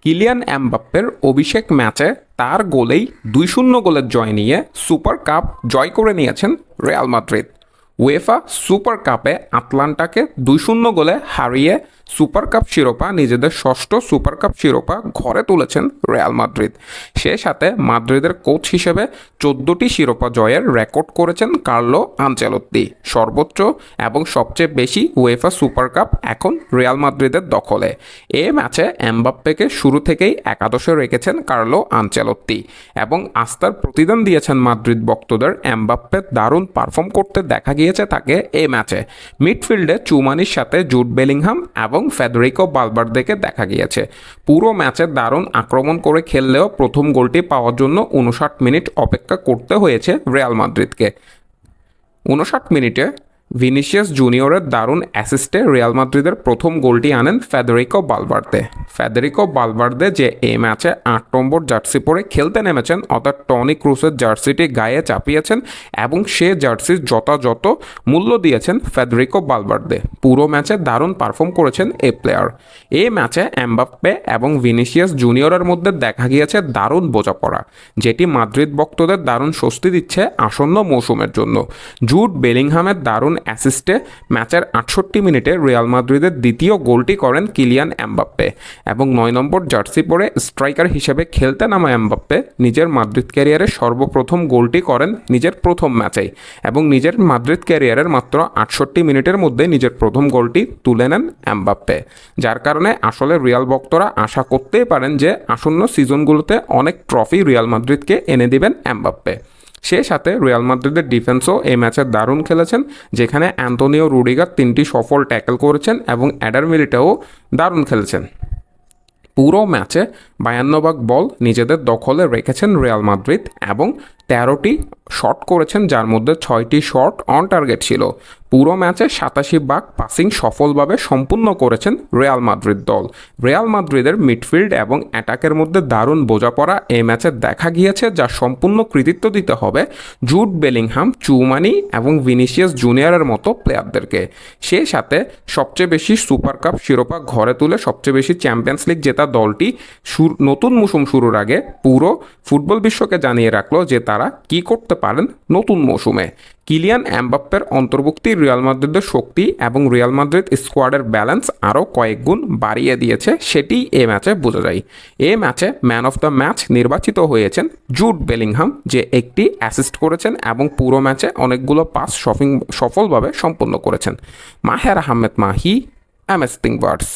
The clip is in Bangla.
কিলিয়ান এমবাপ্পের অভিষেক ম্যাচে তার গোলেই 2-0 গোলের জয় নিয়ে সুপার কাপ জয় করে নিয়েছেন রিয়াল মাদ্রিদ। উয়েফা সুপার কাপে আটলান্টাকে 2-0 গোলে হারিয়ে সুপার কাপ শিরোপা নিজেদের ষষ্ঠ সুপার কাপ শিরোপা ঘরে তুলেছেন রিয়াল মাদ্রিদ। সে সাথে মাদ্রিদের কোচ হিসেবে 14টি শিরোপা জয়ের রেকর্ড করেছেন কার্লো আনচেলত্তি। সর্বোচ্চ এবং সবচেয়ে বেশি উয়েফা সুপার কাপ এখন রিয়াল মাদ্রিদের দখলে। এ ম্যাচে এমবাপ্পেকে শুরু থেকেই একাদশে রেখেছেন কার্লো আনচেলত্তি এবং আস্থার প্রতিদান দিয়েছেন মাদ্রিদ ভক্তদের। এমবাপ্পে দারুণ পারফর্ম করতে দেখা গিয়েছে তাকে এই ম্যাচে। মিডফিল্ডে চুমানির সাথে জুড বেলিংহাম এবং ফেদেরিকো ভালভার্দেকে দেখা গিয়েছে। পুরো ম্যাচে দারুণ আক্রমণ করে খেললেও প্রথম গোলটি পাওয়ার জন্য 59 মিনিট অপেক্ষা করতে হয়েছে রিয়াল মাদ্রিদকে। 59 মিনিটে ভিনিসিয়াস জুনিয়রের দারুণ অ্যাসিস্টে রিয়াল মাদ্রিদের প্রথম গোলটি আনেন ফেদেরিকো ভালভার্দে যে এই ম্যাচে 8 নম্বর জার্সি পরে খেলতে নেমেছেন, অর্থাৎ টনি ক্রুসের জার্সিটি গায়ে চাপিয়েছেন এবং সে জার্সির যথাযথ মূল্য দিয়েছেন ফেদেরিকো ভালভার্দে। পুরো ম্যাচে দারুণ পারফর্ম করেছেন এই প্লেয়ার। এই ম্যাচে এমবাপ্পে এবং ভিনিসিয়াস জুনিয়রের মধ্যে দেখা গিয়েছে দারুণ বোঝাপড়া, যেটি মাদ্রিদ ভক্তদের দারুণ স্বস্তি দিচ্ছে আসন্ন মৌসুমের জন্য। জুড বেলিংহামের দারুণ অ্যাসিস্টে ম্যাচের 68 মিনিটে রিয়াল মাদ্রিদের দ্বিতীয় গোলটি করেন কিলিয়ান এমবাপ্পে এবং 9 নম্বর জার্সি পরে স্ট্রাইকার হিসেবে খেলতে নামা এমবাপ্পে নিজের মাদ্রিদ ক্যারিয়ারের সর্বপ্রথম গোলটি করেন নিজের প্রথম ম্যাচেই এবং নিজের মাদ্রিদ ক্যারিয়ারের মাত্র 68 মিনিটের মধ্যে নিজের প্রথম গোলটি তুলে নেন এমবাপ্পে, যার কারণে আসলে রিয়াল ভক্তরা আশা করতেই পারেন যে আসন্ন সিজনগুলোতে অনেক ট্রফি রিয়াল মাদ্রিদকে এনে দিবেন এমবাপ্পে। সে সাথে রিয়াল মাদ্রিদের ডিফেন্সও এই ম্যাচে দারুণ খেলেছেন, যেখানে অ্যান্তোনিও রুডিগার 3টি সফল ট্যাকল করেছেন এবং এডার মিলিটাও দারুণ খেলেছেন। পুরো ম্যাচে 52 বল নিজেদের দখলে রেখেছেন রিয়াল মাদ্রিদ এবং 13টি শট করেছেন, যার মধ্যে 6টি শট অন টার্গেট ছিল। পুরো ম্যাচে 87 পাসিং সফলভাবে সম্পূর্ণ করেছেন রিয়াল মাদ্রিদ দল। রিয়াল মাদ্রিদের মিডফিল্ড এবং অ্যাটাকের মধ্যে দারুণ বোঝাপড়া এই ম্যাচে দেখা গিয়েছে, যা সম্পূর্ণ কৃতিত্ব দিতে হবে জুড বেলিংহাম, চুমানি এবং ভিনিসিয়াস জুনিয়রের মতো প্লেয়ারদেরকে। সেই সাথে সবচেয়ে বেশি সুপার কাপ শিরোপা ঘরে তুলে সবচেয়ে বেশি চ্যাম্পিয়ন্স লিগ জেতা দলটি নতুন মৌসুম শুরুর আগে পুরো ফুটবল বিশ্বকে জানিয়ে রাখলো যে তারা কি করতে পারেন নতুন মৌসুমে। কিলিয়ান এমবাপ্পের অন্তর্ভুক্তি রিয়াল মাদ্রিদের শক্তি এবং রিয়াল মাদ্রিদ স্কোয়াডের ব্যালেন্স আরও কয়েক গুণ বাড়িয়ে দিয়েছে, সেটি এই ম্যাচে বোঝা যায়। এই ম্যাচে ম্যান অফ দ্য ম্যাচ নির্বাচিত হয়েছেন জুড বেলিংহাম, যে একটি অ্যাসিস্ট করেছেন এবং পুরো ম্যাচে অনেকগুলো পাস সফলভাবে সম্পন্ন করেছেন। মাহের আহমেদ মাহি, এমএস থিংওয়ার্ডস।